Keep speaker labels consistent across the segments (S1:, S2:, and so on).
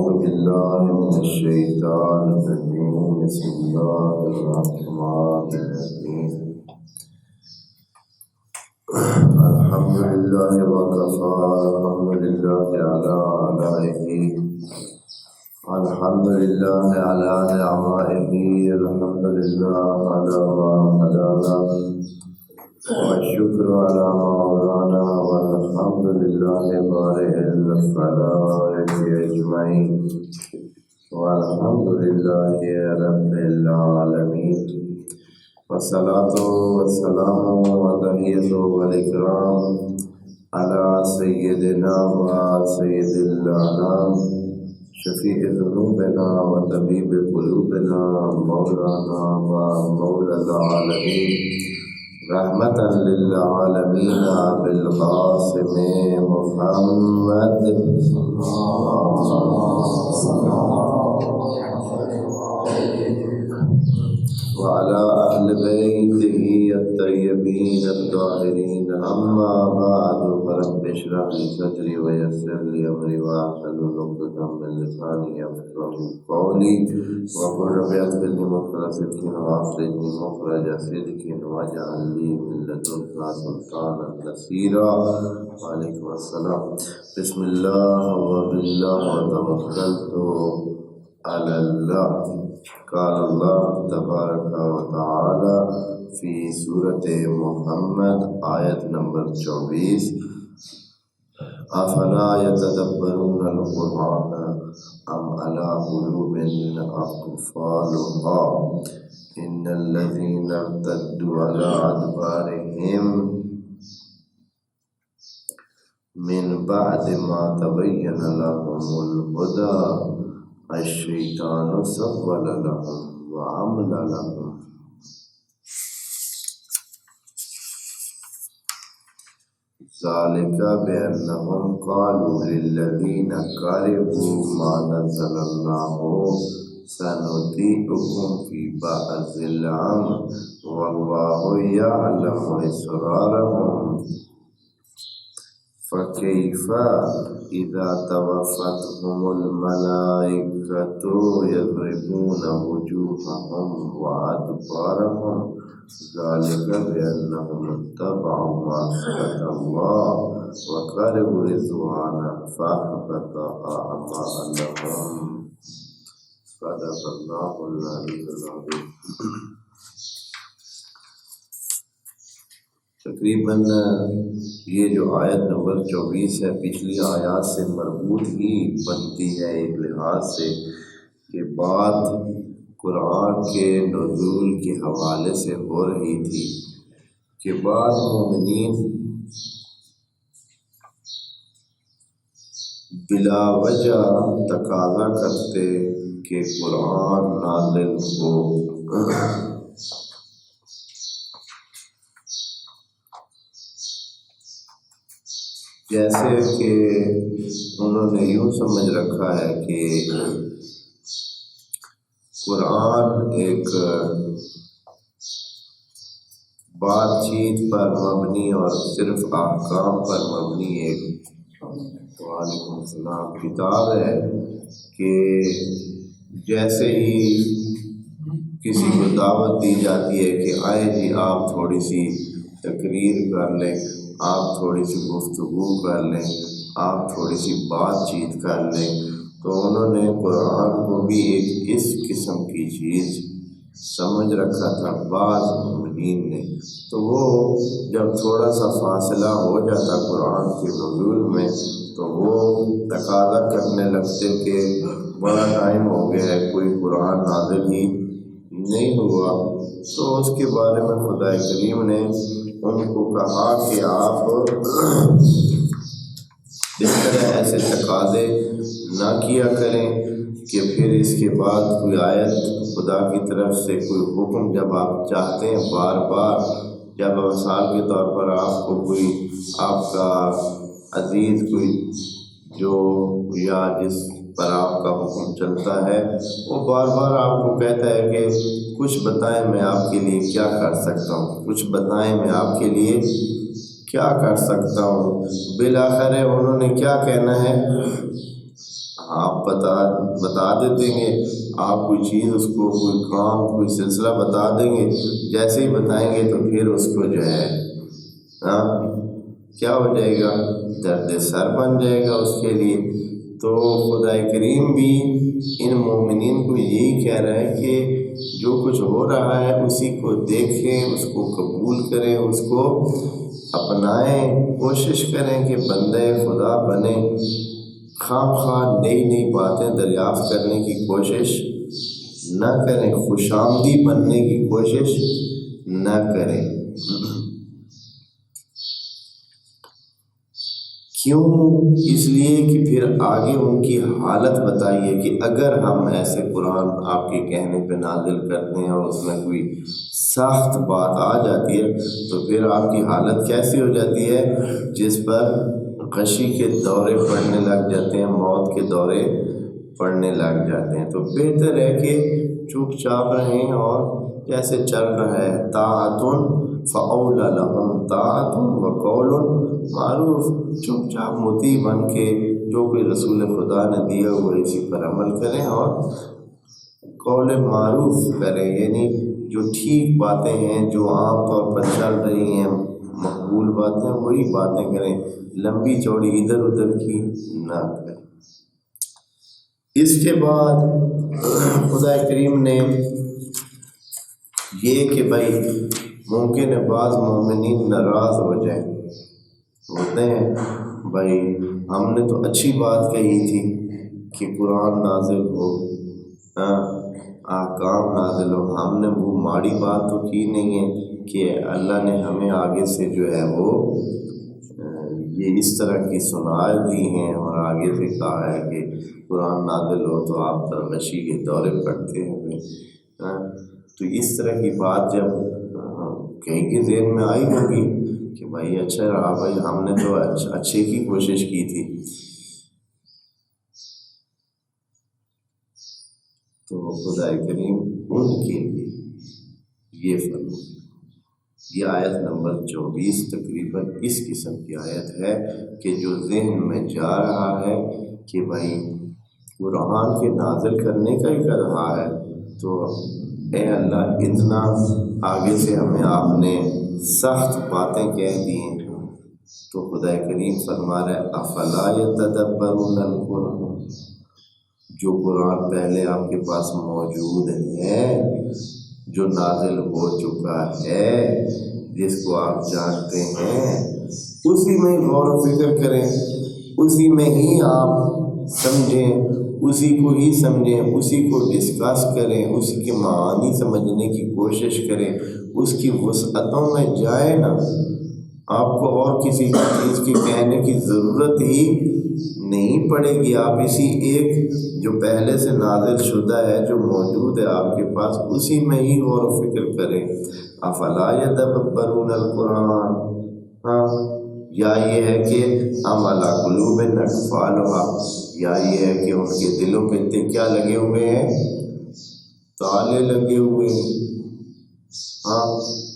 S1: بالله من الشيطان الرجيم بسم الله الرحمن الرحيم الحمد لله وكفى الحمد لله على آلائه الحمد لله على نعمائه الحمد لله على ما هدانا والشكر على ما ورانا والحمد لله بارئ الخلائق أجمعين والحمد لله رب العالمين والصلاة والسلام والتحية والإكرام على سيدنا وسيد الأنام شفيع ذنوبنا وطبيب قلوبنا مولانا ومولى العالمين رحمة للعالمين بالقاسم محمد وعلى أهل بيته الطيبين الطاهرين أما بعد فرب اشرح لي صدري ويسر لي أمري واحلل عقدة من لساني يفقهوا قولي وقل رب اغفر لي مخرج صدق واخرجني مخرج صدق واجعل لي من لدنك سلطانا نصيرا. وعليكم السلام. بسم الله وبالله توكلت على الله. قال الله تبارک و تعالی فی سورۃ محمد آیت نمبر 24 افلا یتدبرون القرآن ام علی قلوب اقفالها ان الذین ارتدوا علی ادبارهم من بعد ما تبین لهم الهدى الشیطان سول لهم وعمل لهم ذلك بأنهم قالوا للذين كرهوا ما نزل الله سنطيعكم في بعض الأمر والله يعلم إسرارهم فكيف إذا توفتهم الملائكة يضربون وجوههم وأدبارهم ذلك بأنهم اتبعوا معصية الله وكرهوا رضوانه فأحبط أعمالهم. صدق الله العلي العظيم. تقریباً یہ جو آیت نمبر 24 ہے پچھلی آیات سے مربوط ہی بنتی ہے ایک لحاظ سے کہ بات قرآن کے نزول کے حوالے سے ہو رہی تھی کہ بعض مومنین بلا وجہ تقاضا کرتے کہ قرآن نازل ہو. جیسے کہ انہوں نے یوں سمجھ رکھا ہے کہ قرآن ایک بات چیت پر مبنی اور صرف احکام پر مبنی ایک وعلیکم السلام کتاب ہے کہ جیسے ہی کسی کو دعوت دی جاتی ہے کہ آئے جی آپ تھوڑی سی تقریر کر لیں، آپ تھوڑی سی گفتگو کر لیں، آپ تھوڑی سی بات چیت کر لیں، تو انہوں نے قرآن کو بھی ایک اس قسم کی چیز سمجھ رکھا تھا بعض مومنین نے. تو وہ جب تھوڑا سا فاصلہ ہو جاتا قرآن کے نزول میں تو وہ تقاضا کرنے لگتے کہ بڑا ٹائم ہو گیا ہے کوئی قرآن نازل ہی نہیں ہوا. تو اس کے بارے میں خدا کریم نے ان کو کہا کہ آپ اس طرح ایسے تقاضے نہ کیا کریں کہ پھر اس کے بعد کوئی آیت خدا کی طرف سے کوئی حکم جب آپ چاہتے ہیں بار بار، جب مثال کے طور پر آپ کو کوئی آپ کا عزیز کوئی جو یا جس پر آپ کا حکم چلتا ہے وہ بار بار آپ کو کہتا ہے کہ کچھ بتائیں میں آپ کے لیے کیا کر سکتا ہوں، کچھ بتائیں میں آپ کے لیے کیا کر سکتا ہوں. بالآخر انہوں نے کیا کہنا ہے، آپ بتا دیتے ہیں، آپ کوئی چیز اس کو کوئی کام کوئی سلسلہ بتا دیں گے، جیسے ہی بتائیں گے تو پھر اس کو جو ہے کیا ہو جائے گا، درد سر بن جائے گا اس کے لیے۔ تو خدا کریم بھی ان مومنین کو یہی کہہ رہا ہے کہ جو کچھ ہو رہا ہے اسی کو دیکھیں، اس کو قبول کریں، اس کو اپنائیں، کوشش کریں کہ بندہ خدا بنیں، خواہ نئی باتیں دریافت کرنے کی کوشش نہ کریں، خوش آمدی بننے کی کوشش نہ کریں۔ کیوں؟ اس لیے کہ پھر آگے ان کی حالت بتائیے کہ اگر ہم ایسے قرآن آپ کے کہنے پہ نازل کرتے ہیں اور اس میں کوئی سخت بات آ جاتی ہے تو پھر آپ کی حالت کیسی ہو جاتی ہے، جس پر غشی کے دورے پڑنے لگ جاتے ہیں، موت کے دورے پڑنے لگ جاتے ہیں۔ تو بہتر ہے کہ چپ چاپ رہیں اور جیسے چل رہا ہے طاعتن فاولی لہم طاعتن وقول معروف، چپ چاپ مطیع بن کے جو کوئی رسول خدا نے دیا ہوا اسی پر عمل کریں اور قول معروف کریں، یعنی جو ٹھیک باتیں ہیں جو عام طور پر چل رہی ہیں مقبول باتیں وہی باتیں کریں، لمبی چوڑی ادھر ادھر کی نہ کریں۔ اس کے بعد خدا کریم نے یہ کہ بھائی ممکن ہے بعض مومنین ناراض ہو جائیں، ہوتے ہیں بھائی ہم نے تو اچھی بات کہی تھی کہ قرآن نازل ہو، احکام نازل ہو، ہم نے وہ ماڑی بات تو کی نہیں ہے کہ اللہ نے ہمیں آگے سے جو ہے وہ یہ اس طرح کی سنائے دی ہیں اور آگے سے کہا ہے کہ قرآن نازل ہو تو آپ پر غشی کے دورے پڑتے ہیں۔ تو اس طرح کی بات جب کہیں کے ذہن میں آئی ہوگی کہ بھائی اچھا رہا، بھائی ہم نے تو اچھے کی کوشش کی تھی، تو خدا کریم ان کے لیے یہ فرمائے۔ یہ آیت نمبر 24 تقریباً اس قسم کی آیت ہے کہ جو ذہن میں جا رہا ہے کہ بھائی قرآن کے نازل کرنے کا ہی کر رہا ہے تو اے اللہ اتنا آگے سے ہمیں آپ نے سخت باتیں کہہ دی ہیں، تو خدا کریم فرما رہے افلا یتدبرون القرآن، جو قرآن پہلے آپ کے پاس موجود ہے، جو نازل ہو چکا ہے، جس کو آپ جانتے ہیں، اسی میں غور و فکر کریں، اسی میں ہی آپ سمجھیں، اسی کو ہی سمجھیں، اسی کو ڈسکس کریں، اسی کے معانی سمجھنے کی کوشش کریں، اس کی وسعتوں میں جائیں نا، آپ کو اور کسی چیز کے کہنے کی ضرورت ہی نہیں پڑے گی، آپ اسی ایک جو پہلے سے نازل شدہ ہے جو موجود ہے آپ کے پاس اسی میں ہی غور و فکر کریں۔ افلا یتدبرون القرآن، یا یہ ہے کہ ام علی قلوب اقفالها، یا یہ ہے کہ ان کے دلوں پہ کیا لگے ہوئے ہیں، تالے لگے ہوئے ہیں۔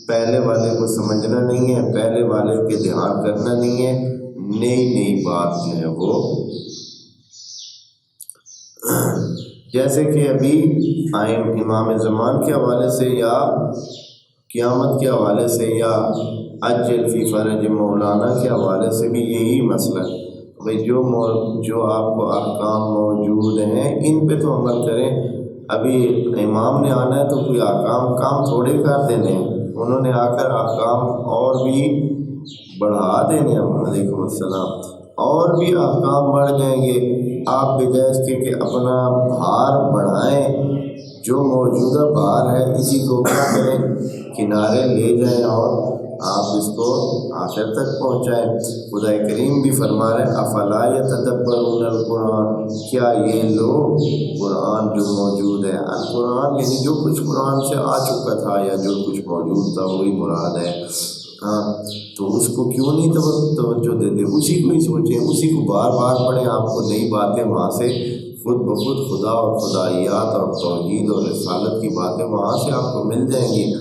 S1: پہلے والے کو سمجھنا نہیں ہے، پہلے والے پہ دھیان کرنا نہیں ہے، نئی بات جو ہے وہ جیسے کہ ابھی امام زمان کے حوالے سے یا قیامت کے حوالے سے یا اجل فی فرج مولانا کے حوالے سے بھی یہی مسئلہ ہے، بھائی جو آپ کو احکام موجود ہیں ان پہ تو عمل کریں۔ ابھی امام نے آنا ہے تو کوئی احکام کام تھوڑے کر دینے ہیں، انہوں نے آ کر احکام اور بھی بڑھا دینے ہیں، وعلیکم السلام، اور بھی احکام بڑھ جائیں گے۔ آپ بجائے اس کے اپنا بھار بڑھائیں، جو موجودہ بھار ہے اسی کو کیا کریں، کنارے لے جائیں اور آپ اس کو آخر تک پہنچائیں۔ خدا کریم بھی فرما رہے افلا یتدبرون القرآن، کیا یہ لوگ قرآن جو موجود ہے، القرآن یعنی جو کچھ قرآن سے آ چکا تھا یا جو کچھ موجود تھا وہی مراد ہے، تو اس کو کیوں نہیں توجہ دیتے، اسی کو ہی سوچیں، اسی کو بار بار پڑھیں، آپ کو نئی باتیں وہاں سے خود بخود خدا اور خدائیات اور توحید اور رسالت کی باتیں وہاں سے آپ کو مل جائیں گی۔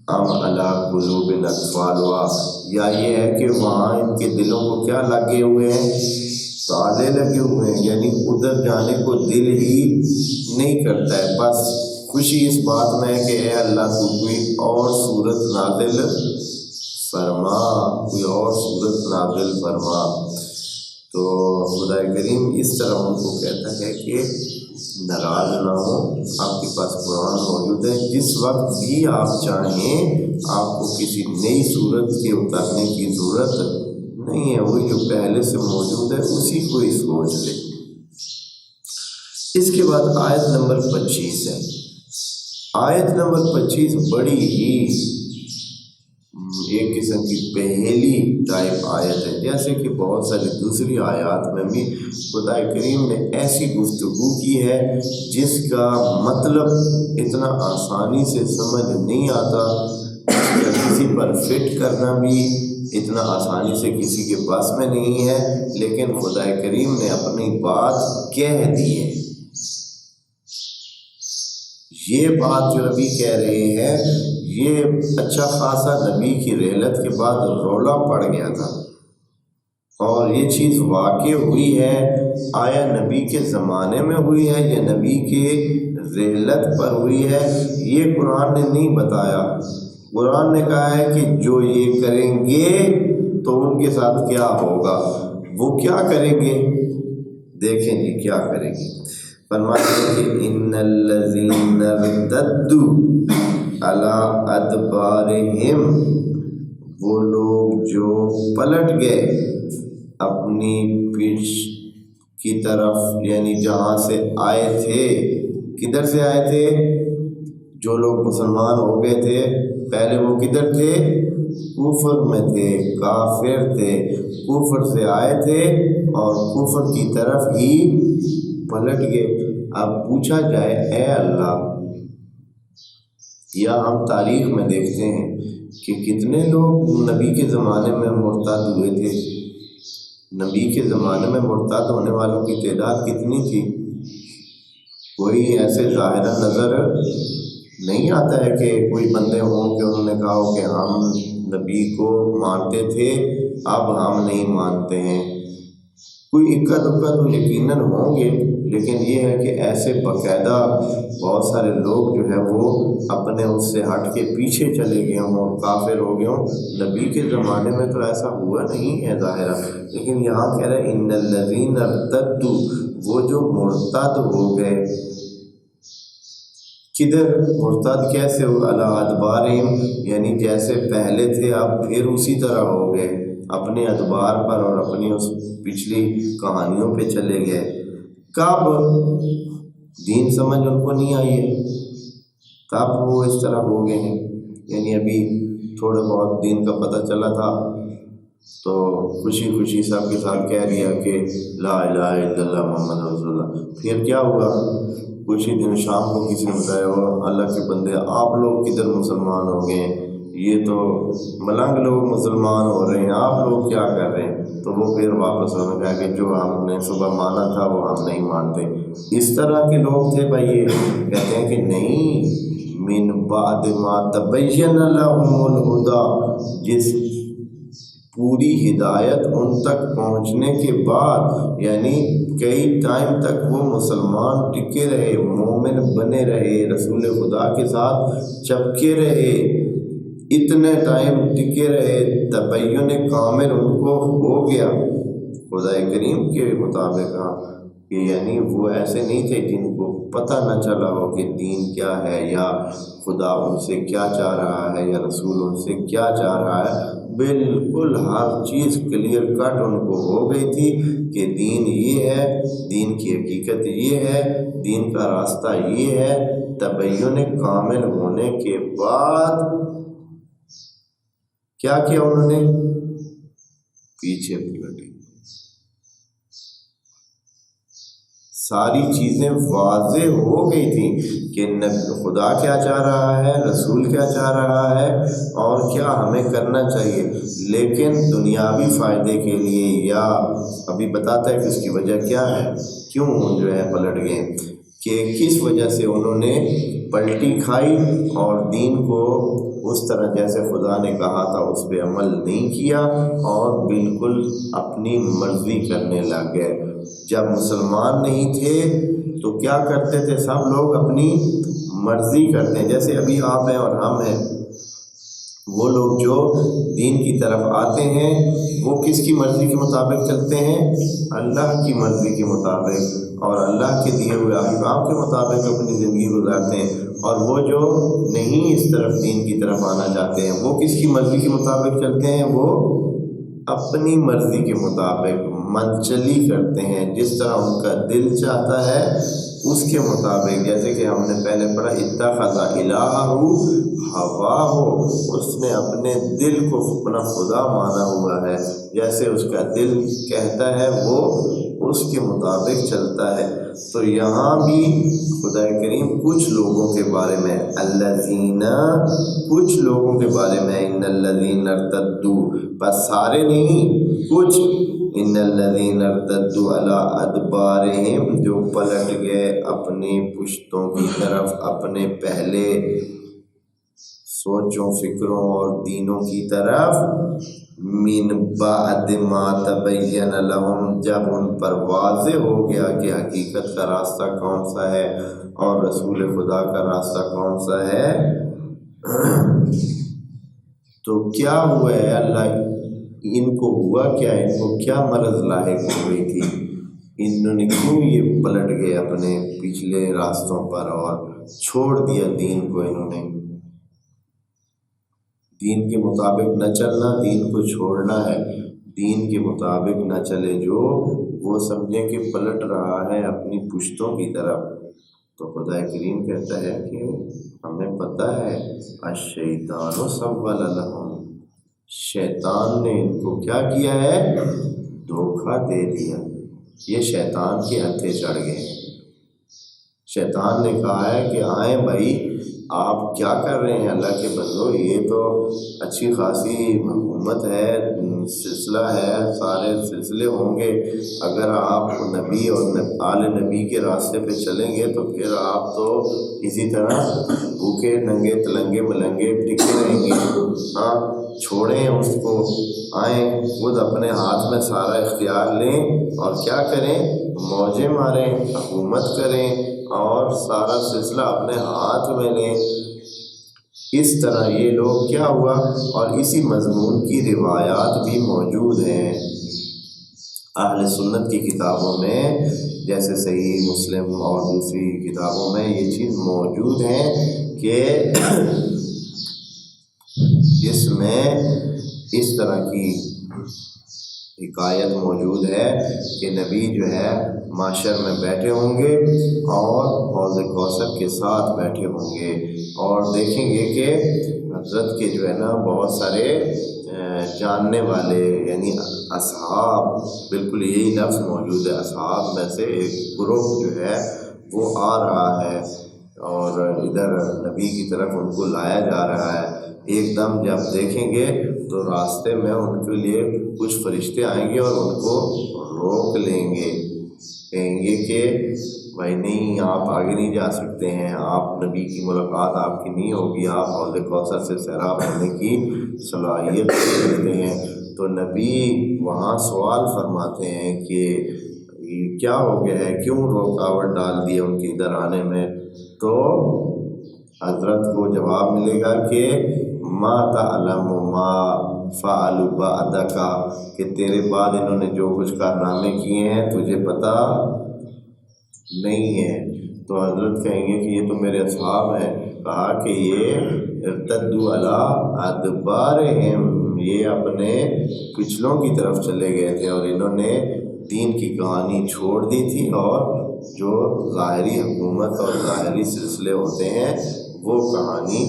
S1: ام علی قلوب اقفالها، یا یہ ہے کہ وہاں ان کے دلوں کو کیا لگے ہوئے ہیں، تالے لگے ہوئے ہیں، یعنی ادھر جانے کو دل ہی نہیں کرتا ہے۔ بس خوشی اس بات میں ہے کہ اے اللہ تو کوئی اور صورت نازل فرما، کوئی اور صورت نازل فرما۔ تو خدا کریم اس طرح ان کو کہتا ہے کہ ناراض نہ ہو، آپ کے پاس قرآن موجود ہے، جس وقت بھی آپ چاہیں آپ کو کسی نئی صورت کے اتارنے کی ضرورت نہیں ہے، وہی جو پہلے سے موجود ہے اسی کو ہی سوچ لے۔ اس کے بعد آیت نمبر 25 ہے۔ آیت نمبر 25 بڑی ہی ایک قسم کی پہیلی ٹائپ آیت ہے، جیسے کہ بہت ساری دوسری آیات میں بھی خدا کریم نے ایسی گفتگو کی ہے جس کا مطلب اتنا آسانی سے سمجھ نہیں آتا، کسی پر فٹ کرنا بھی اتنا آسانی سے کسی کے پاس میں نہیں ہے، لیکن خدا کریم نے اپنی بات کہہ دی ہے۔ یہ بات جو ابھی کہہ رہے ہیں یہ اچھا خاصا نبی کی رحلت کے بعد رولا پڑ گیا تھا، اور یہ چیز واقع ہوئی ہے۔ آیا نبی کے زمانے میں ہوئی ہے یا نبی کے رحلت پر ہوئی ہے، یہ قرآن نے نہیں بتایا۔ قرآن نے کہا ہے کہ جو یہ کریں گے تو ان کے ساتھ کیا ہوگا، وہ کیا کریں گے، دیکھیں جی کیا کریں گے۔ فرماتے ہیں کہ ان الذین ارتدوا علی ادبارہم، وہ لوگ جو پلٹ گئے اپنی پیٹھ کی طرف، یعنی جہاں سے آئے تھے۔ کدھر سے آئے تھے؟ جو لوگ مسلمان ہو گئے تھے پہلے وہ کدھر تھے؟ کفر میں تھے، کافر تھے، کفر سے آئے تھے اور کفر کی طرف ہی پلٹ گئے۔ اب پوچھا جائے اے اللہ، یا ہم تاریخ میں دیکھتے ہیں کہ کتنے لوگ نبی کے زمانے میں مرتد ہوئے تھے، نبی کے زمانے میں مرتد ہونے والوں کی تعداد کتنی تھی؟ کوئی ایسے ظاہرا نظر نہیں آتا ہے کہ کوئی بندے ہوں کہ انہوں نے کہا ہو کہ ہم نبی کو مانتے تھے اب ہم نہیں مانتے ہیں۔ کوئی اکا دکا تو یقیناً ہوں گے، لیکن یہ ہے کہ ایسے باقاعدہ بہت سارے لوگ جو ہے وہ اپنے اس سے ہٹ کے پیچھے چلے گئے ہوں، کافر ہو گئے ہوں۔ نبی کے زمانے میں تو ایسا ہوا نہیں ہے ظاہرہ، لیکن یہاں کہہ رہے ہیں ان الذین ارتدوا، وہ جو مرتد ہو گئے۔ کدھر مرتد کیسے ہو؟ علی ادبارہم، یعنی جیسے پہلے تھے اب پھر اسی طرح ہو گئے، اپنے ادبار پر اور اپنی اس پچھلی کہانیوں پہ چلے گئے۔ کب دین سمجھ ان کو نہیں آئی ہے تب وہ اس طرح ہو گئے ہیں، یعنی ابھی تھوڑا بہت دین کا پتہ چلا تھا تو خوشی خوشی سب کے ساتھ کہہ دیا کہ لا الہ الا اللہ محمد رسول اللہ۔ پھر کیا ہوا؟ کچھ ہی دن شام کو کسی نے بتایا وہ اللہ کے بندے آپ لوگ کدھر مسلمان ہو گئے ہیں، یہ تو ملنگ لوگ مسلمان ہو رہے ہیں، آپ لوگ کیا کر رہے ہیں؟ تو وہ پھر واپس ہونے کہا کہ جو ہم نے صبح مانا تھا وہ ہم نہیں مانتے۔ اس طرح کے لوگ تھے بھائی، یہ کہتے ہیں کہ نہیں، من بعد ما تبین لهم الہدی، جس پوری ہدایت ان تک پہنچنے کے بعد، یعنی کئی ٹائم تک وہ مسلمان ٹکے رہے، مومن بنے رہے، رسول خدا کے ساتھ چپکے رہے، اتنے ٹائم ٹکے رہے، تبین کامل ان کو ہو گیا خدا کریم کے مطابق۔ کہ یعنی وہ ایسے نہیں تھے جن کو پتہ نہ چلا ہو کہ دین کیا ہے، یا خدا ان سے کیا چاہ رہا ہے، یا رسول ان سے کیا چاہ رہا ہے۔ بالکل ہر چیز کلیئر کٹ ان کو ہو گئی تھی کہ دین یہ ہے، دین کی حقیقت یہ ہے، دین کا راستہ یہ ہے۔ تبین کامل ہونے کے بعد کیا کیا انہوں نے؟ پیچھے پلٹے۔ ساری چیزیں واضح ہو گئی تھیں کہ خدا کیا چاہ رہا ہے، رسول کیا چاہ رہا ہے، اور کیا ہمیں کرنا چاہیے، لیکن دنیاوی فائدے کے لیے، یا ابھی بتاتا ہے کہ اس کی وجہ کیا ہے، کیوں جو ہے پلٹ گئے، کہ کس وجہ سے انہوں نے پلٹی کھائی اور دین کو اس طرح جیسے خدا نے کہا تھا اس پہ عمل نہیں کیا اور بالکل اپنی مرضی کرنے لگ گئے۔ جب مسلمان نہیں تھے تو کیا کرتے تھے؟ سب لوگ اپنی مرضی کرتے ہیں، جیسے ابھی آپ ہیں اور ہم ہیں۔ وہ لوگ جو دین کی طرف آتے ہیں وہ کس کی مرضی کے مطابق چلتے ہیں؟ اللہ کی مرضی کے مطابق اور اللہ کے دیے ہوئے احکام کے مطابق اپنی زندگی گزارتے ہیں۔ اور وہ جو نہیں اس طرف دین کی طرف آنا چاہتے ہیں وہ کس کی مرضی کے مطابق چلتے ہیں؟ وہ اپنی مرضی کے مطابق من چلی کرتے ہیں، جس طرح ان کا دل چاہتا ہے اس کے مطابق۔ جیسے کہ ہم نے پہلے پڑھا اتخذ الہہ ہواہ، اس نے اپنے دل کو اپنا خدا مانا ہوا ہے، جیسے اس کا دل کہتا ہے وہ اس کے مطابق چلتا ہے۔ تو یہاں بھی خدا کریم کچھ لوگوں کے بارے میں الذین، کچھ لوگوں کے بارے میں ان الذین ارتدوا، بس سارے نہیں کچھ، ان الذین ارتدوا علی ادبارہم، جو پلٹ گئے اپنی پشتوں کی طرف، اپنے پہلے سوچوں فکروں اور دینوں کی طرف، من بعد ما تبین لہم، جب ان پر واضح ہو گیا کہ حقیقت کا راستہ کون سا ہے اور رسول خدا کا راستہ کون سا ہے۔ تو کیا ہوا ہے؟ اللہ ان کو ہوا کیا؟ ان کو کیا مرض لاحق ہو گئی تھی؟ انہوں نے کیوں یہ پلٹ گئے اپنے پچھلے راستوں پر اور چھوڑ دیا دین کو؟ انہوں نے دین کے مطابق نہ چلنا، دین کو چھوڑنا ہے، دین کے مطابق نہ چلے جو، وہ سمجھیں کہ پلٹ رہا ہے اپنی پشتوں کی طرف۔ تو خدا کریم کہتا ہے کہ ہمیں پتہ ہے الشیطان سول لہم، شیطان نے ان کو کیا کیا ہے؟ دھوکہ دے دیا۔ یہ شیطان کے ہتھے چڑھ گئے۔ شیطان نے کہا ہے کہ آئیں بھائی، آپ کیا کر رہے ہیں اللہ کے بندو؟ یہ تو اچھی خاصی حکومت ہے، سلسلہ ہے، سارے سلسلے ہوں گے، اگر آپ نبی اور آل نبی کے راستے پہ چلیں گے تو پھر آپ تو اسی طرح بھوکے ننگے تلنگے ملنگے ٹکے رہیں گے۔ ہاں، چھوڑیں اس کو، آئیں خود اپنے ہاتھ میں سارا اختیار لیں اور کیا کریں؟ موجیں ماریں، حکومت کریں اور سارا سلسلہ اپنے ہاتھ میں لیں۔ اس طرح یہ لوگ کیا ہوا، اور اسی مضمون کی روایات بھی موجود ہیں اہل سنت کی کتابوں میں، جیسے صحیح مسلم اور دوسری کتابوں میں یہ چیز موجود ہے کہ جس میں اس طرح کی حکایت موجود ہے کہ نبی جو ہے معاشر میں بیٹھے ہوں گے اور حوض کوثر کے ساتھ بیٹھے ہوں گے، اور دیکھیں گے کہ حضرت کے جو ہے نا بہت سارے جاننے والے، یعنی اصحاب، بالکل یہی لفظ موجود ہے، اصحاب میں سے ایک گروہ جو ہے وہ آ رہا ہے اور ادھر نبی کی طرف ان کو لایا جا رہا ہے۔ ایک دم جب دیکھیں گے تو راستے میں ان کے لیے کچھ فرشتے آئیں گے اور ان کو روک لیں گے، کہیں گے کہ بھائی نہیں، آپ آگے نہیں جا سکتے ہیں، آپ نبی کی ملاقات آپ کی نہیں ہوگی، آپ حوض کوثر سے سیراب ہونے کی صلاحیت رکھتے ہیں۔ تو نبی وہاں سوال فرماتے ہیں کہ یہ کیا ہو گیا ہے، کیوں رکاوٹ ڈال دی ان کے ادھر آنے میں؟ تو حضرت کو جواب ملے گا کہ ما تعلم ما فعلوا بعدک، کہ تیرے بعد انہوں نے جو کچھ کارنامے کیے ہیں تجھے پتہ نہیں ہے۔ تو حضرت کہیں گے کہ یہ تو میرے اصحاب ہیں۔ کہا کہ یہ ارتدوا علی ادبارہم، یہ اپنے پچھلوں کی طرف چلے گئے تھے اور انہوں نے دین کی کہانی چھوڑ دی تھی، اور جو ظاہری حکومت اور ظاہری سلسلے ہوتے ہیں وہ کہانی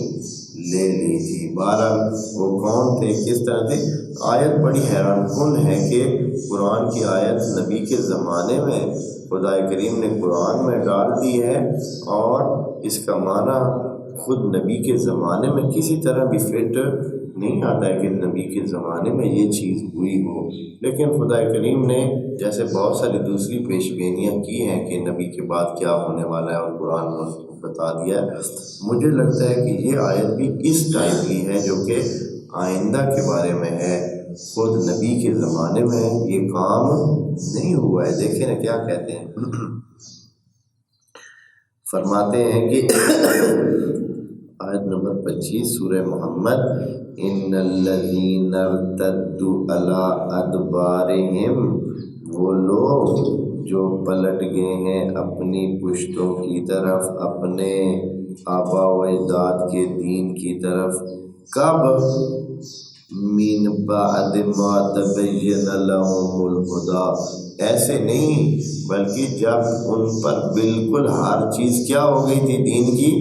S1: لے لی تھی۔ بہرحال وہ کون تھے، کس طرح تھے؟ آیت بڑی حیران کن ہے کہ قرآن کی آیت نبی کے زمانے میں خدا کریم نے قرآن میں ڈال دی ہے، اور اس کا معنی خود نبی کے زمانے میں کسی طرح بھی فٹ نہیں آتا ہے کہ نبی کے زمانے میں یہ چیز ہوئی ہو، لیکن خدا کریم نے جیسے بہت ساری دوسری پیش بینیاں کی ہیں کہ نبی کے بعد کیا ہونے والا ہے اور قرآن نے اس کو بتا دیا ہے، مجھے لگتا ہے کہ یہ آیت بھی اس ٹائپ کی ہے جو کہ آئندہ کے بارے میں ہے، خود نبی کے زمانے میں یہ کام نہیں ہوا ہے۔ دیکھیں نا کیا کہتے ہیں، فرماتے ہیں کہ آیت نمبر 25 سورہ محمد، ان الذین ارتدوا علی ادبارہم، وہ لوگ جو پلٹ گئے ہیں اپنی پشتوں کی طرف، اپنے آبا و اجداد کے دین کی طرف، کب؟ من بعد ما تبین لهم الہدی، ایسے نہیں بلکہ جب ان پر بالکل ہر چیز کیا ہو گئی تھی، دین کی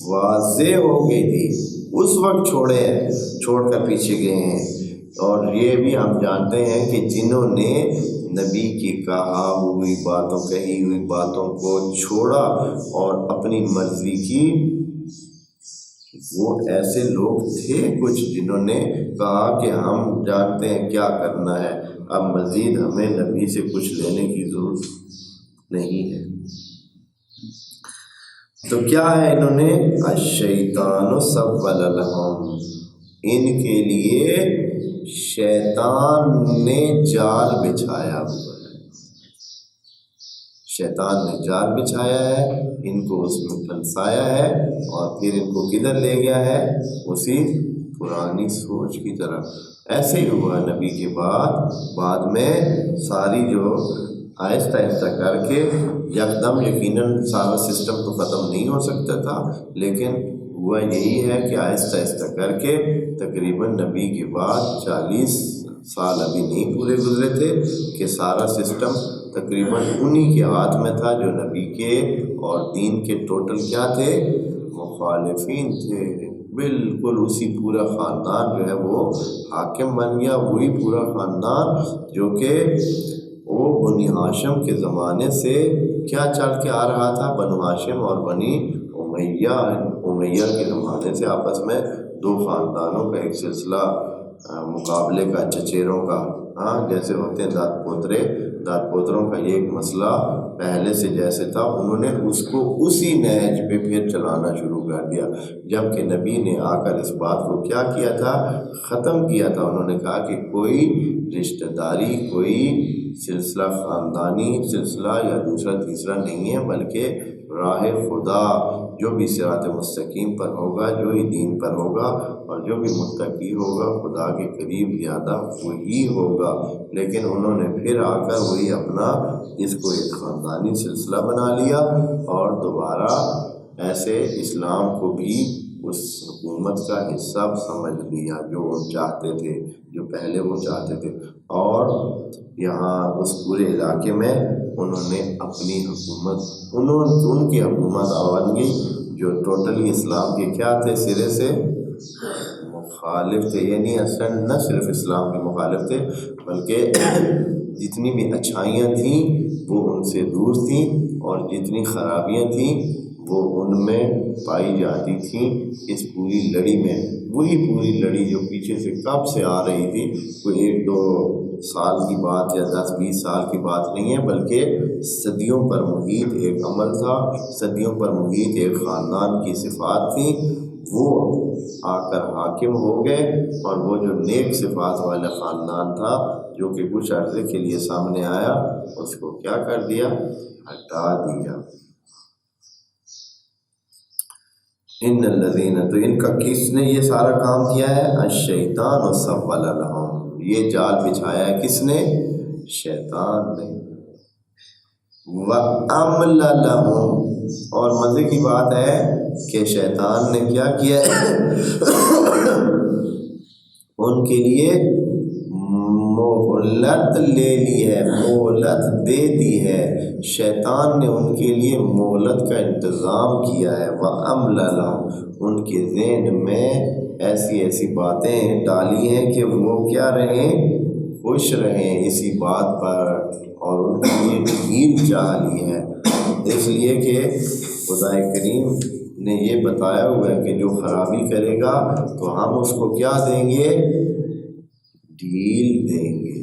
S1: واضح ہو گئی تھی، اس وقت چھوڑ کر پیچھے گئے ہیں۔ اور یہ بھی ہم جانتے ہیں کہ جنہوں نے نبی کی کہی ہوئی باتوں کو چھوڑا اور اپنی مرضی کی، وہ ایسے لوگ تھے کچھ جنہوں نے کہا کہ ہم جانتے ہیں کیا کرنا ہے، اب مزید ہمیں نبی سے کچھ لینے کی ضرورت نہیں ہے۔ تو کیا ہے، انہوں نے الشیطان سول لہم، ان کے لیے شیطان نے جال بچھایا ہوا ہے، شیطان نے جال بچھایا ہے، ان کو اس میں پھنسایا ہے اور پھر ان کو کدھر لے گیا ہے، اسی پرانی سوچ کی طرف۔ ایسے ہی ہوا نبی کے بعد میں ساری جو آہستہ آہستہ کر کے یکدم یقیناً سارا سسٹم تو ختم نہیں ہو سکتا تھا، لیکن ہوا یہی ہے کہ آہستہ آہستہ کر کے تقریباً نبی کے بعد 40 سال ابھی نہیں پورے گزرے تھے کہ سارا سسٹم تقریباً انہی کے ہاتھ میں تھا جو نبی کے اور دین کے ٹوٹل کیا تھے، مخالفین تھے۔ بالکل اسی پورا خاندان جو ہے وہ حاکم بن گیا، وہی پورا خاندان جو کہ وہ بنی ہاشم کے زمانے سے کیا چل کے آ رہا تھا، بنو ہاشم اور بنی امیہ کے زمانے سے آپس میں دو خاندانوں کا ایک سلسلہ مقابلے کا، چچیروں کا، جیسے ہوتے ہیں داد پوتروں کا، یہ ایک مسئلہ پہلے سے جیسے تھا انہوں نے اس کو اسی نہج پہ پھر چلانا شروع کر دیا، جبکہ نبی نے آ کر اس بات کو کیا کیا تھا، ختم کیا تھا۔ انہوں نے کہا کہ کوئی رشتہ داری، کوئی سلسلہ خاندانی سلسلہ یا دوسرا تیسرا نہیں ہے، بلکہ راہ خدا جو بھی صراط مستقیم پر ہوگا، جو ہی دین پر ہوگا اور جو بھی متقی ہوگا، خدا کے قریب زیادہ وہی ہوگا۔ لیکن انہوں نے پھر آ کر وہی اپنا اس کو ایک خاندانی سلسلہ بنا لیا اور دوبارہ ایسے اسلام کو بھی اس حکومت کا حصہ سمجھ لیا جو وہ چاہتے تھے، جو پہلے وہ چاہتے تھے، اور یہاں اس پورے علاقے میں انہوں نے اپنی حکومت، ان کی حکومت بن گئی جو ٹوٹلی اسلام کے کیا تھے، سرے سے مخالف تھے۔ یعنی اصلاً نہ صرف اسلام کے مخالف تھے بلکہ جتنی بھی اچھائیاں تھیں وہ ان سے دور تھیں، اور جتنی خرابیاں تھیں وہ ان میں پائی جاتی تھیں۔ اس پوری لڑی میں، وہی پوری لڑی جو پیچھے سے کب سے آ رہی تھی، کوئی 1-2 سال کی بات یا 10-20 سال کی بات نہیں ہے، بلکہ صدیوں پر محیط ایک عمل تھا، صدیوں پر محیط ایک خاندان کی صفات تھیں، وہ آ کر حاکم ہو گئے، اور وہ جو نیک صفات والا خاندان تھا جو کہ کچھ عرصے کے لیے سامنے آیا، اس کو کیا کر دیا، ہٹا دیا۔ ان الذین، تو ان کا کس نے یہ سارا کام کیا ہے، الشیطان سول لہم، یہ جال بچھایا ہے کس نے، شیطان نے، وَأَمْلَ لَهُمْ، اور مزے کی بات ہے کہ شیطان نے کیا کیا ہے ان کے لیے مہلت لے لی ہے، مہلت دے دی ہے، شیطان نے ان کے لیے مہلت کا انتظام کیا ہے۔ وَأَمْلَ لَهُمْ، ان کے ذہن میں ایسی ایسی باتیں ڈالی ہیں کہ وہ کیا رہیں، خوش رہیں اسی بات پر، اور ان کے لیے ڈھیل چاہ لی ہے، اس لیے کہ خدا کریم نے یہ بتایا ہوا ہے کہ جو خرابی کرے گا تو ہم اس کو کیا دیں گے؟ ڈھیل دیں گے۔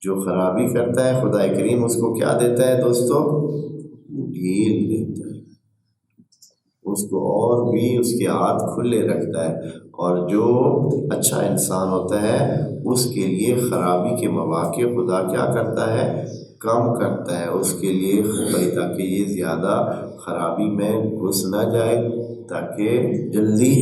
S1: جو خرابی کرتا ہے خدا کریم اس کو کیا دیتا ہے دوستو؟ ڈھیل دیتا ہے، اس کو اور بھی اس کے ہاتھ کھلے رکھتا ہے، اور جو اچھا انسان ہوتا ہے اس کے لیے خرابی کے مواقع خدا کیا کرتا ہے؟ کم کرتا ہے اس کے لیے، تاکہ یہ زیادہ خرابی میں گھس نہ جائے، تاکہ جلدی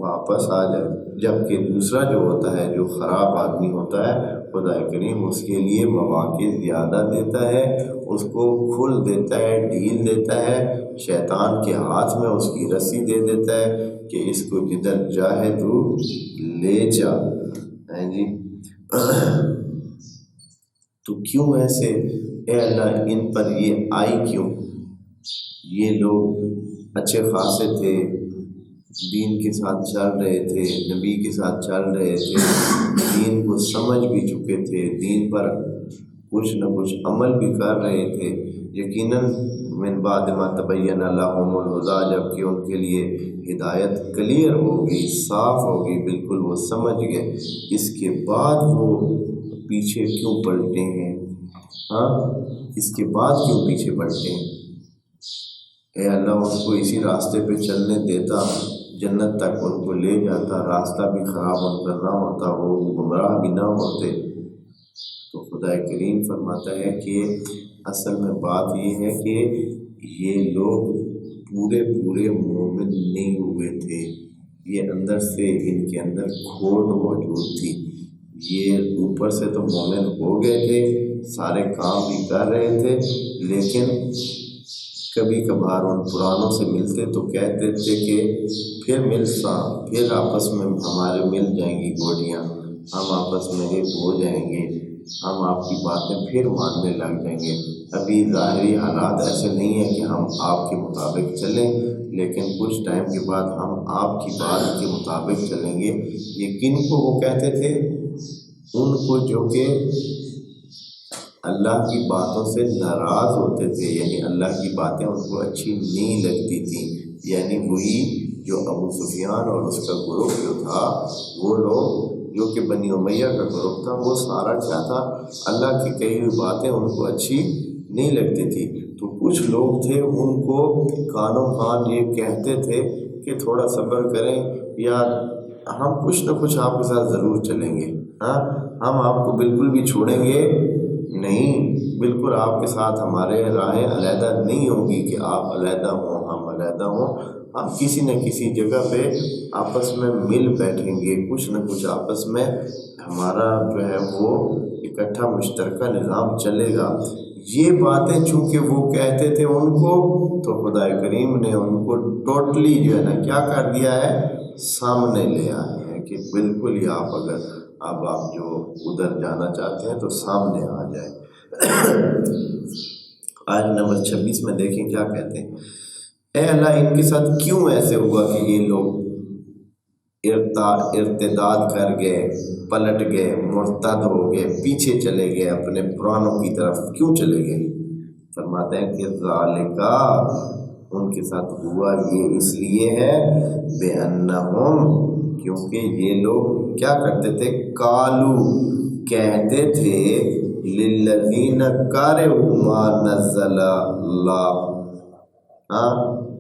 S1: واپس آ جائے۔ جبکہ دوسرا جو ہوتا ہے، جو خراب آدمی ہوتا ہے، خدا کریم اس کے لیے مواقع زیادہ دیتا ہے، اس کو کھل دیتا ہے، ڈھیل دیتا ہے، شیطان کے ہاتھ میں اس کی رسی دے دیتا ہے کہ اس کو جدھر چاہے تو لے جا۔ جی تو کیوں ایسے؟ اے اللہ ان پر یہ آئی کیوں؟ یہ لوگ اچھے خاصے تھے، دین کے ساتھ چل رہے تھے، نبی کے ساتھ چل رہے تھے، دین کو سمجھ بھی چکے تھے، دین پر کچھ نہ کچھ عمل بھی کر رہے تھے۔ یقیناً من بعد ما تبین لہم الہدیٰ، جب کہ ان کے لیے ہدایت کلیئر ہوگی، صاف ہوگی، بالکل وہ سمجھ گئے، اس کے بعد وہ پیچھے کیوں پلٹے ہیں؟ اس کے بعد کیوں پیچھے پلٹے ہیں؟ اے اللہ ان کو اسی راستے پہ چلنے دیتا، جنت تک ان کو لے جاتا، راستہ بھی خراب ان کا نہ ہوتا، وہ گمراہ بھی نہ ہوتے۔ تو خدا کریم فرماتا ہے کہ اصل میں بات یہ ہے کہ یہ لوگ پورے مومن نہیں ہوئے تھے، یہ اندر سے ان کے اندر کھوٹ موجود تھی۔ یہ اوپر سے تو مومن ہو گئے تھے، سارے کام بھی کر رہے تھے، لیکن کبھی کبھار ان پرانوں سے ملتے تو کہتے تھے کہ پھر آپس میں ہمارے مل جائیں گی گوٹیاں، ہم آپس میں ایک ہو جائیں گے، ہم آپ کی باتیں پھر ماننے لگ جائیں گے۔ ابھی ظاہری حالات ایسے نہیں ہیں کہ ہم آپ کے مطابق چلیں، لیکن کچھ ٹائم کے بعد ہم آپ کی بات کے مطابق چلیں گے۔ یہ کن کو وہ کہتے تھے؟ ان کو جو کہ اللہ کی باتوں سے ناراض ہوتے تھے، یعنی اللہ کی باتیں ان کو اچھی نہیں لگتی تھیں، یعنی وہی جو ابو سفیان اور اس کا گروہ جو تھا، وہ لوگ جو کہ بنی امیہ کا گروہ تھا، وہ سارا کیا تھا؟ اللہ کی کہی ہوئی باتیں ان کو اچھی نہیں لگتی تھی۔ تو کچھ لوگ تھے ان کو کانوں کان یہ کہتے تھے کہ تھوڑا صبر کریں، یا ہم کچھ نہ کچھ آپ کے ساتھ ضرور چلیں گے، ہم آپ کو بالکل بھی چھوڑیں گے نہیں، بالکل آپ کے ساتھ ہمارے راہیں علیحدہ نہیں ہوں گی کہ آپ علیحدہ ہوں ہم علیحدہ ہوں، ہم کسی نہ کسی جگہ پہ آپس میں مل بیٹھیں گے، کچھ نہ کچھ آپس میں ہمارا جو ہے وہ اکٹھا مشترکہ نظام چلے گا۔ یہ باتیں چونکہ وہ کہتے تھے ان کو، تو خدا کریم نے ان کو ٹوٹلی جو ہے نا کیا کر دیا ہے؟ سامنے لے آئے ہیں کہ بالکل ہی آپ جو ادھر جانا چاہتے ہیں تو سامنے آ جائے۔ آیت نمبر 26 میں دیکھیں کیا کہتے ہیں۔ اے اللہ ان کے ساتھ کیوں ایسے ہوا کہ یہ لوگ ارتداد کر گئے، پلٹ گئے، مرتد ہو گئے، پیچھے چلے گئے، اپنے پرانوں کی طرف کیوں چلے گئے؟ فرماتے ہیں کہ ذالکا ان کے ساتھ ہوا یہ اس لیے ہے بِأَنَّهُمْ کیونکہ یہ لوگ کیا کرتے تھے؟ قالو کہتے تھے للذین کارہوا ما نزل اللہ،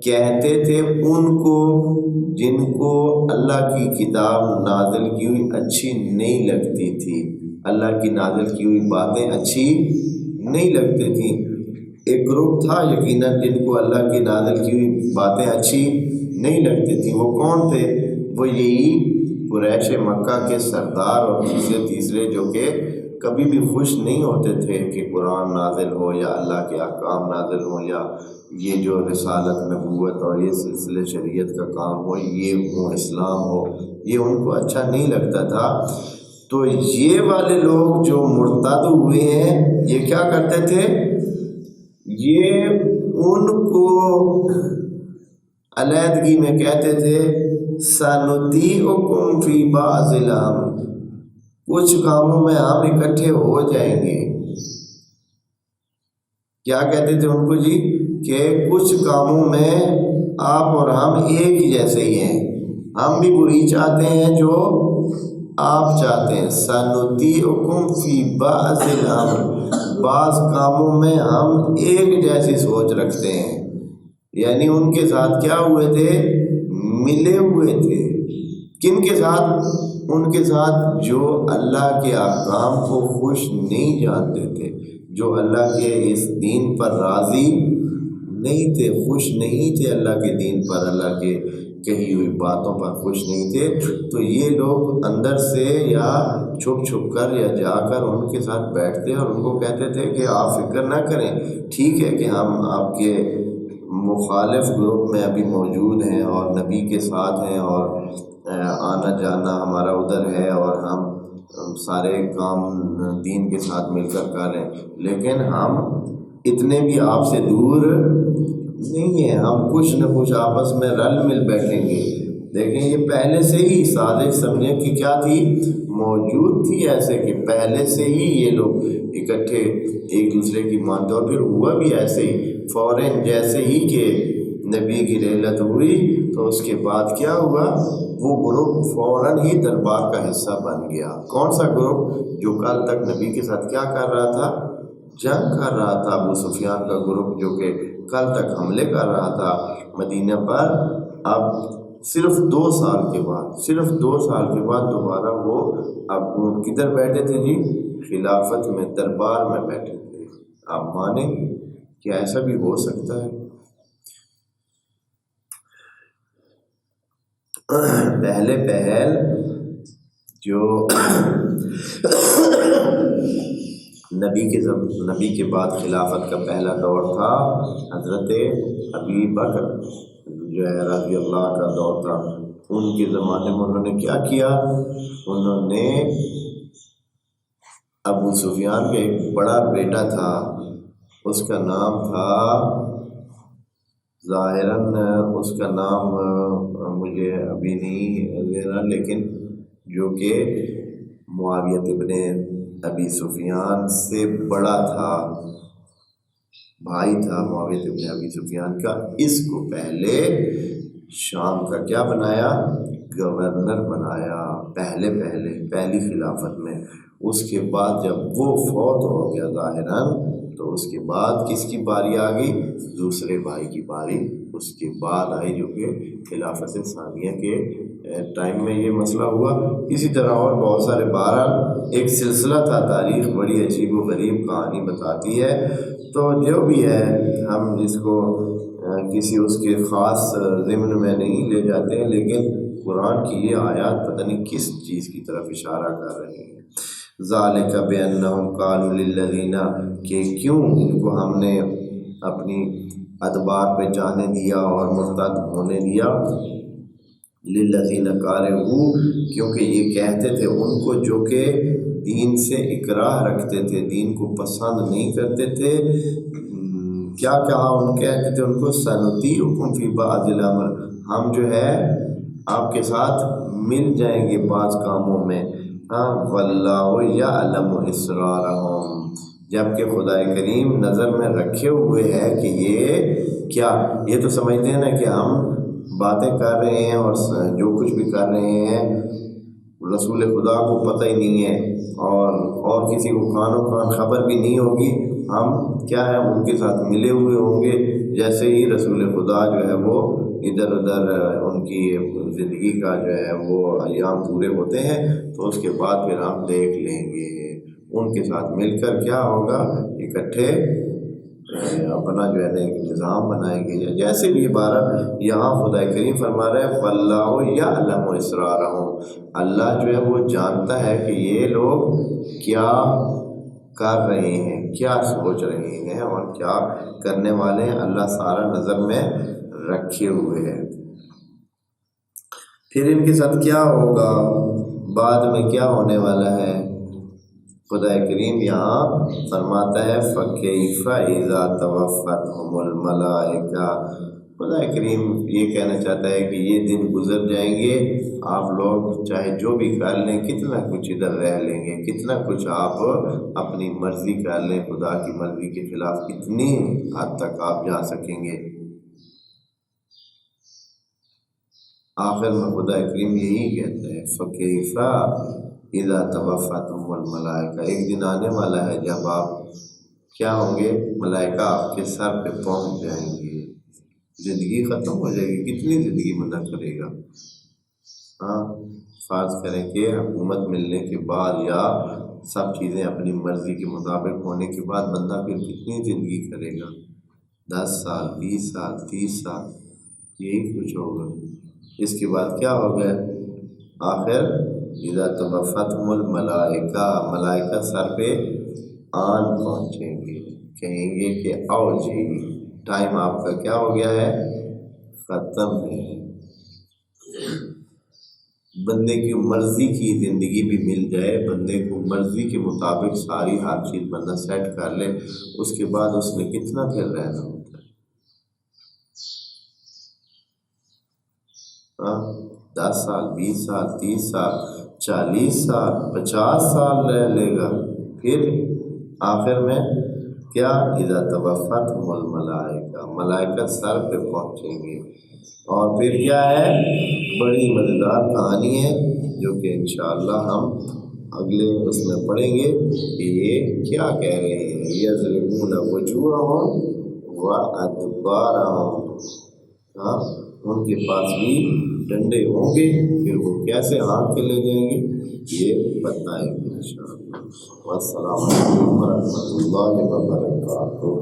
S1: کہتے تھے ان کو جن کو اللہ کی کتاب نازل کی ہوئی اچھی نہیں لگتی تھی، اللہ کی نازل کی ہوئی باتیں اچھی نہیں لگتی تھیں۔ ایک گروپ تھا یقیناً جن کو اللہ کی نازل کی ہوئی باتیں اچھی نہیں لگتی تھیں۔ وہ کون تھے؟ وہ یہی قریش مکہ کے سردار اور تیسرے جو کہ کبھی بھی خوش نہیں ہوتے تھے کہ قرآن نازل ہو یا اللہ کے احکام نازل ہوں یا یہ جو رسالت نبوت اور یہ سلسلے شریعت کا کام ہو، یہ ہو اسلام ہو، یہ ان کو اچھا نہیں لگتا تھا۔ تو یہ والے لوگ جو مرتد ہوئے ہیں یہ کیا کرتے تھے؟ یہ ان کو علیحدگی میں کہتے تھے سَنُطِيعُكُمْ فِي بَعْضِ الْأَمْرِ، کچھ کاموں میں ہم اکٹھے ہو جائیں گے۔ کیا کہتے تھے ان کو جی؟ کہ کچھ کاموں میں آپ اور ہم ایک ہی جیسے ہی ہیں، ہم بھی وہی چاہتے ہیں جو آپ چاہتے ہیں۔ سنطیعکم فی بعض الامر، بعض کاموں میں ہم ایک جیسی سوچ رکھتے ہیں، یعنی ان کے ساتھ کیا ہوئے تھے؟ ملے ہوئے تھے۔ کن کے ساتھ؟ ان کے ساتھ جو اللہ کے احکام کو خوش نہیں جانتے تھے، جو اللہ کے اس دین پر راضی نہیں تھے، خوش نہیں تھے اللہ کے دین پر، اللہ کے کہی ہوئی باتوں پر خوش نہیں تھے، تو یہ لوگ اندر سے یا چھپ چھپ کر یا جا کر ان کے ساتھ بیٹھتے اور ان کو کہتے تھے کہ آپ فکر نہ کریں، ٹھیک ہے کہ ہم آپ کے مخالف گروپ میں ابھی موجود ہیں اور نبی کے ساتھ ہیں اور آنا جانا ہمارا ادھر ہے اور ہم سارے کام دین کے ساتھ مل کر کر رہے ہیں، لیکن ہم اتنے بھی آپ سے دور نہیں ہیں، ہم کچھ نہ کچھ آپس میں رل مل بیٹھیں گے۔ دیکھیں یہ پہلے سے ہی سازش سمجھیں کہ کیا تھی، موجود تھی، ایسے کہ پہلے سے ہی یہ لوگ اکٹھے ایک دوسرے کی مانتے، اور پھر ہوا بھی ایسے ہی فوراً جیسے ہی کہ نبی کی رحلت ہوئی تو اس کے بعد کیا ہوا، وہ گروپ فوراً ہی دربار کا حصہ بن گیا۔ کون سا گروپ؟ جو کل تک نبی کے ساتھ کیا کر رہا تھا؟ جنگ کر رہا تھا۔ ابو سفیان کا گروپ جو کہ کل تک حملے کر رہا تھا مدینہ پر، اب صرف 2 سال کے بعد دوبارہ وہ اب کدھر بیٹھے تھے جی؟ خلافت میں، دربار میں بیٹھے تھے۔ آپ مانیں کہ ایسا بھی ہو سکتا ہے؟ پہل جو نبی کے بعد خلافت کا پہلا دور تھا، حضرت ابی بکر جو ہے رضی اللہ کا دور تھا، ان کے زمانے میں انہوں نے کیا کیا؟ انہوں نے ابو سفیان کا ایک بڑا بیٹا تھا، اس کا نام تھا ظاہراً اس کا نام مجھے ابھی نہیں لینا، لیکن جو کہ معاویہ ابن ابی سفیان سے بڑا تھا، بھائی تھا معاویہ ابن ابی سفیان کا۔ اس کو پہلے شام کا کیا بنایا؟ گورنر بنایا، پہلی خلافت میں۔ اس کے بعد جب وہ فوت ہو گیا ظاہراً، تو اس کے بعد کس کی باری آ گئی؟ دوسرے بھائی کی باری اس کے بعد آئی، جو کہ خلافت ثانیہ کے ٹائم میں یہ مسئلہ ہوا۔ اسی طرح اور بہت سارے، بہرحال ایک سلسلہ تھا، تاریخ بڑی عجیب و غریب کہانی بتاتی ہے۔ تو جو بھی ہے، ہم اس کو کسی اس کے خاص ضمن میں نہیں لے جاتے ہیں، لیکن قرآن کی یہ آیات پتہ نہیں کس چیز کی طرف اشارہ کر رہی ہیں۔ ذالک بانہم قالوا للذین، کہ کیوں ان کو ہم نے اپنی ادبار پہ جانے دیا اور مرتد ہونے دیا، للذین کارہوا، کیونکہ یہ کہتے تھے ان کو جو کہ دین سے اکراہ رکھتے تھے، دین کو پسند نہیں کرتے تھے۔ کیا کہا ان کہتے تھے ان کو؟ سنطیعکم فی بعض الامر، ہم جو ہے آپ کے ساتھ مل جائیں گے بعض کاموں میں، ہاں، واللہ یعلم اسرارہم، جبکہ خدا کریم نظر میں رکھے ہوئے ہے کہ یہ کیا، یہ تو سمجھتے ہیں نا کہ ہم باتیں کر رہے ہیں اور جو کچھ بھی کر رہے ہیں رسول خدا کو پتہ ہی نہیں ہے، اور کسی کو کانوں کان خبر بھی نہیں ہوگی، ہم کیا ہے ان کے ساتھ ملے ہوئے ہوں گے۔ جیسے ہی رسول خدا جو ہے وہ ادھر ادھر ان کی زندگی کا جو ہے وہ ایام پورے ہوتے ہیں، تو اس کے بعد پھر ہم دیکھ لیں گے، ان کے ساتھ مل کر کیا ہوگا، اکٹھے اپنا جو ہے نا ایک نظام بنائیں گے، یا جیسے بھی عبارت یہاں خدا کریم فرما رہے ہیں واللہ یعلم اسرارہم، اللہ جو ہے وہ جانتا ہے کہ یہ لوگ کیا کر رہے ہیں، کیا سوچ رہے ہیں اور کیا کرنے والے ہیں، اللہ سارا نظر میں رکھے ہوئے ہیں۔ پھر ان کے ساتھ کیا ہوگا، بعد میں کیا ہونے والا ہے، خدا کریم یہاں فرماتا ہے فَكَيْفَ إِذَا تَوَفَّتْهُمُ الْمَلَائِكَةُ خدا کریم یہ کہنا چاہتا ہے کہ یہ دن گزر جائیں گے، آپ لوگ چاہے جو بھی کر لیں، کتنا کچھ ادھر رہ لیں گے، کتنا کچھ آپ اپنی مرضی کر لیں، خدا کی مرضی کے خلاف کتنی حد تک آپ جا سکیں گے۔ آخر میں خدا کریم یہی کہتا ہے فَكَيْفَ إِذَا تَوَفَّتْهُمُ الْمَلَائِكَةُ، ایک دن آنے والا ہے جب آپ کیا ہوں گے، ملائکہ آپ کے سر پہ پہنچ جائیں گے، زندگی ختم ہو جائے گی، کتنی زندگی بندہ کرے گا؟ ہاں، فرض کریں کہ حکومت ملنے کے بعد یا سب چیزیں اپنی مرضی کے مطابق ہونے کے بعد بندہ پھر کتنی زندگی کرے گا؟ 10 سال، 20 سال، 30 سال، یہی کچھ ہوگا۔ اس کے بعد کیا ہوگا؟ آخر اذا توفتہم الملائکہ، ملائکہ سر پہ آن پہنچیں گے، کہیں گے کہ آؤ جی، ٹائم آپ کا کیا ہو گیا ہے، ختم ہے۔ بندے کی مرضی کی زندگی بھی مل جائے، بندے کو مرضی کے مطابق ساری ہر چیز بندہ سیٹ کر لے، اس کے بعد اس نے کتنا پھر رہنا ہوتا ہے؟ 10 سال، 20 سال، 30 سال، 40 سال، 50 سال رہ لے گا، پھر آخر میں کیا؟ اذا توفتہم الملائکہ، ملائکہ سر پہ پہنچیں گے۔ اور پھر کیا ہے؟ بڑی مزیدار کہانی ہے جو کہ انشاءاللہ ہم اگلے اس میں پڑھیں گے کہ یہ کیا کہہ رہے ہیں، یضربون وجوہہم وادبارہم، ان کے پاس بھی ڈنڈے ہوں گے، پھر وہ کیسے ہاتھ کے لے جائیں گے یہ بتائیں گے انشاءاللہ۔ والسلام علیکم ورحمۃ اللہ وبرکاتہ۔